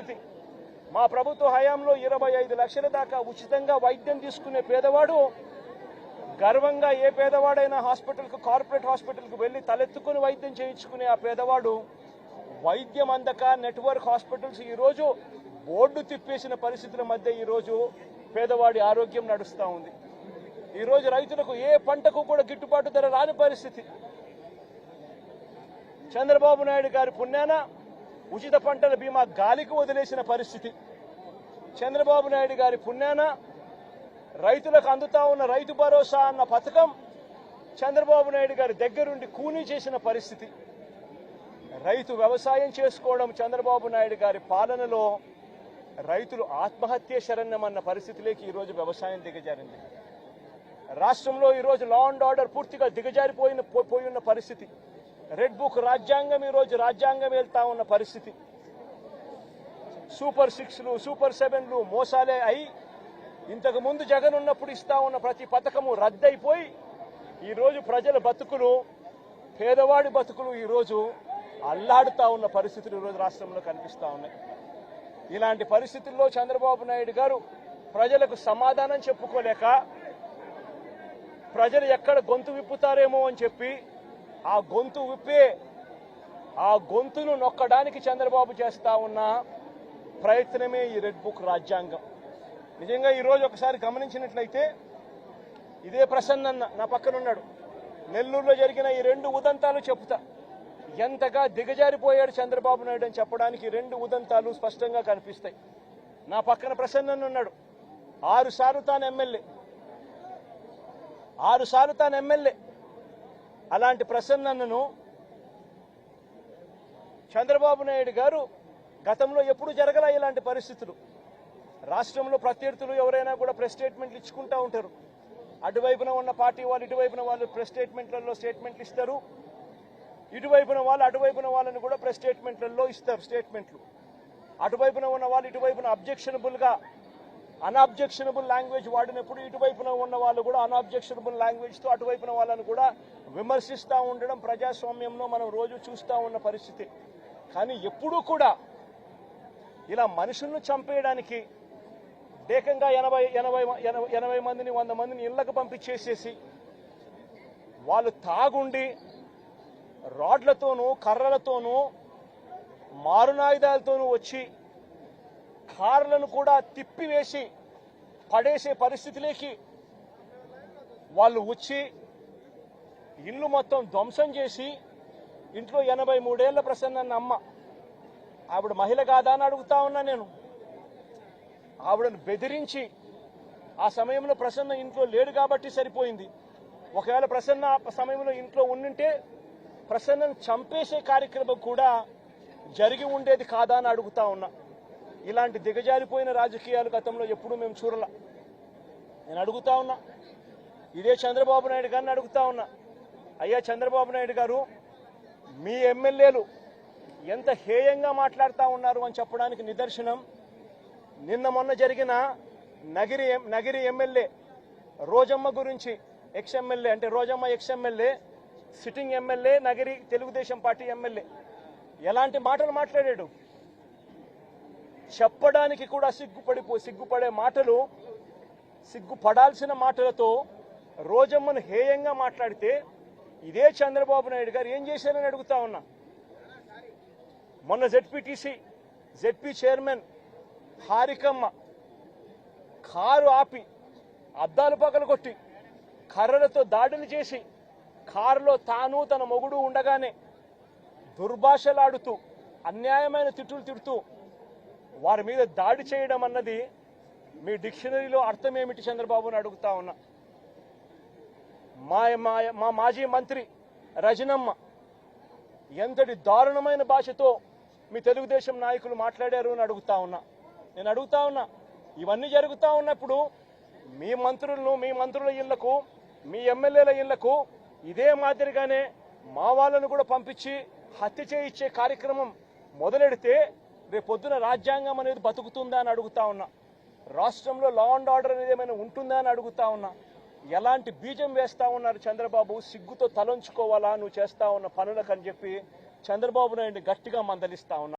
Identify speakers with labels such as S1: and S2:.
S1: పరిస్థితి. మా ప్రభుత్వ హయాంలో 25 లక్షల దాకా ఉచితంగా వైద్యం తీసుకునే పేదవాడు గర్వంగా ఏ పేదవాడైనా హాస్పిటల్కు కార్పొరేట్ హాస్పిటల్కు వెళ్ళి తలెత్తుకుని వైద్యం చేయించుకునే ఆ పేదవాడు వైద్యం అందక నెట్వర్క్ హాస్పిటల్స్ ఈరోజు బోర్డు తిప్పేసిన పరిస్థితుల మధ్య ఈరోజు పేదవాడి ఆరోగ్యం నడుస్తూ ఉంది. ఈరోజు రైతులకు ఏ పంటకు కూడా గిట్టుబాటు ధర రాని పరిస్థితి. చంద్రబాబు నాయుడు గారి పుణ్యాన ఉచిత పంటల బీమా గాలికి వదిలేసిన పరిస్థితి. చంద్రబాబు నాయుడు గారి పుణ్యాన రైతులకు అందుతా ఉన్న రైతు భరోసా అన్న పథకం చంద్రబాబు నాయుడు గారి దగ్గరుండి కూనీ చేసిన పరిస్థితి. రైతు వ్యవసాయం చేసుకోవడం చంద్రబాబు నాయుడు గారి పాలనలో రైతులు ఆత్మహత్య శరణ్యమన్న పరిస్థితిలోకి ఈరోజు వ్యవసాయం దిగజారింది. రాష్ట్రంలో ఈరోజు లా అండ్ ఆర్డర్ పూర్తిగా దిగజారిపోయిన పరిస్థితి. రెడ్ బుక్ రాజ్యాంగం ఈరోజు రాజ్యాంగం వెళ్తా ఉన్న పరిస్థితి. సూపర్ 6లు సూపర్ 7లు మోసాలే అయి ఇంతకు ముందు జగన్ ఉన్నప్పుడు ఇస్తా ఉన్న ప్రతి పథకము రద్దయిపోయి ఈరోజు ప్రజల బతుకులు పేదవాడి బతుకులు ఈరోజు అల్లాడుతా ఉన్న పరిస్థితులు ఈరోజు రాష్ట్రంలో కనిపిస్తా ఉన్నాయి. ఇలాంటి పరిస్థితుల్లో చంద్రబాబు నాయుడు గారు ప్రజలకు సమాధానం చెప్పుకోలేక ప్రజలు ఎక్కడ గొంతు విప్పుతారేమో అని చెప్పి ఆ గొంతును నొక్కడానికి చంద్రబాబు చేస్తా ఉన్న ప్రయత్నమే ఈ రెడ్ బుక్ రాజ్యాంగం. నిజంగా ఈరోజు ఒకసారి గమనించినట్లయితే ఇదే ప్రసన్న నా పక్కనున్నాడు. నెల్లూరులో జరిగిన ఈ 2 ఉదంతాలు చెప్తా ఎంతగా దిగజారిపోయాడు చంద్రబాబు నాయుడు అని చెప్పడానికి 2 ఉదంతాలు స్పష్టంగా కనిపిస్తాయి. నా పక్కన ప్రసన్న ఉన్నాడు. 6 సార్లు తాను ఎమ్మెల్యే. అలాంటి ప్రసన్నను చంద్రబాబు నాయుడు గారు గతంలో ఎప్పుడు జరగల ఇలాంటి పరిస్థితులు. రాష్ట్రంలో ప్రత్యర్థులు ఎవరైనా కూడా ప్రెస్ స్టేట్మెంట్లు ఇచ్చుకుంటూ ఉంటారు. అటువైపున ఉన్న పార్టీ వాళ్ళు ఇటువైపున వాళ్ళు ప్రెస్ స్టేట్మెంట్లలో స్టేట్మెంట్లు ఇస్తారు. ఇటువైపున వాళ్ళు అటువైపున వాళ్ళని కూడా ప్రెస్ స్టేట్మెంట్లలో ఇస్తారు స్టేట్మెంట్లు. అటువైపున ఉన్న వాళ్ళు ఇటువైపున అన్అబ్జెక్షనబుల్ లాంగ్వేజ్ వాడినప్పుడు ఇటువైపున ఉన్న వాళ్ళు కూడా అన్అబ్జెక్షనబుల్ లాంగ్వేజ్తో అటువైపున వాళ్ళని కూడా విమర్శిస్తూ ఉండడం ప్రజాస్వామ్యంలో మనం రోజు చూస్తూ ఉన్న పరిస్థితి. కానీ ఎప్పుడూ కూడా ఇలా మనుషులను చంపేయడానికి ఏకంగా 80 మందిని 100 మందిని ఇళ్లకు పంపించేసేసి వాళ్ళు తాగుండి రాడ్లతోనూ కర్రలతోనూ మారునాయుధాలతోనూ వచ్చి కార్లను కూడా తిప్పివేసి పడేసే పరిస్థితిలోకి వాళ్ళు వచ్చి ఇల్లు మొత్తం ధ్వంసం చేసి ఇంట్లో 83 ఏళ్ల ప్రసన్న అమ్మ ఆవిడ మహిళ కాదా అని అడుగుతా ఉన్నా నేను. ఆవిడను బెదిరించి ఆ సమయంలో ప్రసన్న ఇంట్లో లేడు కాబట్టి సరిపోయింది. ఒకవేళ ప్రసన్న ఆ సమయంలో ఇంట్లో ఉండింటే ప్రసన్నను చంపేసే కార్యక్రమం కూడా జరిగి ఉండేది కాదా అని అడుగుతా ఉన్నా. ఇలాంటి దిగజారిపోయిన రాజకీయాలు గతంలో ఎప్పుడూ మేము చూడాల. నేను అడుగుతా ఉన్నా, ఇదే చంద్రబాబు నాయుడు గారిని అడుగుతా ఉన్నా, అయ్యా చంద్రబాబు నాయుడు గారు మీ ఎమ్మెల్యేలు ఎంత హేయంగా మాట్లాడుతూ ఉన్నారు అని చెప్పడానికి నిదర్శనం నిన్న మొన్న జరిగిన నగిరి ఎమ్మెల్యే రోజమ్మ గురించి ఎక్స్ఎమ్మెల్యే అంటే Rojamma ex MLA sitting MLA Nagari Telugu Desam party MLA ఎలాంటి మాటలు మాట్లాడాడు. చెప్పడానికి కూడా సిగ్గుపడే మాటలు, సిగ్గుపడాల్సిన మాటలతో రోజమ్మను హేయంగా మాట్లాడితే ఇదే చంద్రబాబు నాయుడు గారు ఏం చేశారని అడుగుతా ఉన్నా. మొన్న జెడ్పీ చైర్మన్ హారికమ్మ కారు ఆపి అద్దాలు పగలగొట్టి కర్రలతో దాడులు చేసి కారులో తాను తన మొగుడు ఉండగానే దుర్భాషలాడుతూ అన్యాయమైన తిట్టులు తిడుతూ వారి మీద దాడి చేయడం అన్నది మీ డిక్షనరీలో అర్థం ఏమిటి చంద్రబాబుని అడుగుతా ఉన్నా. మా మాజీ మంత్రి రజనమ్మ ఎంతటి దారుణమైన భాషతో మీ తెలుగుదేశం నాయకులు మాట్లాడారు అని అడుగుతా ఉన్నా. నేను అడుగుతా ఉన్నా, ఇవన్నీ జరుగుతూ ఉన్నప్పుడు మీ మంత్రుల ఇళ్లకు మీ ఎమ్మెల్యేల ఇళ్లకు ఇదే మాదిరిగానే మా వాళ్ళను కూడా పంపించి హత్య చేయించే కార్యక్రమం మొదలెడితే రేపొద్దున రాజ్యాంగం అనేది బతుకుతుందా అని అడుగుతా ఉన్నా. రాష్ట్రంలో లా అండ్ ఆర్డర్ అనేది ఏమైనా ఉంటుందా అని అడుగుతా ఉన్నా. ఎలాంటి బీజం వేస్తా ఉన్నారు చంద్రబాబు, సిగ్గుతో తలంచుకోవాలా నువ్వు చేస్తా ఉన్న పనులకు అని చెప్పి చంద్రబాబు నాయుడిని గట్టిగా మందలిస్తా ఉన్నా.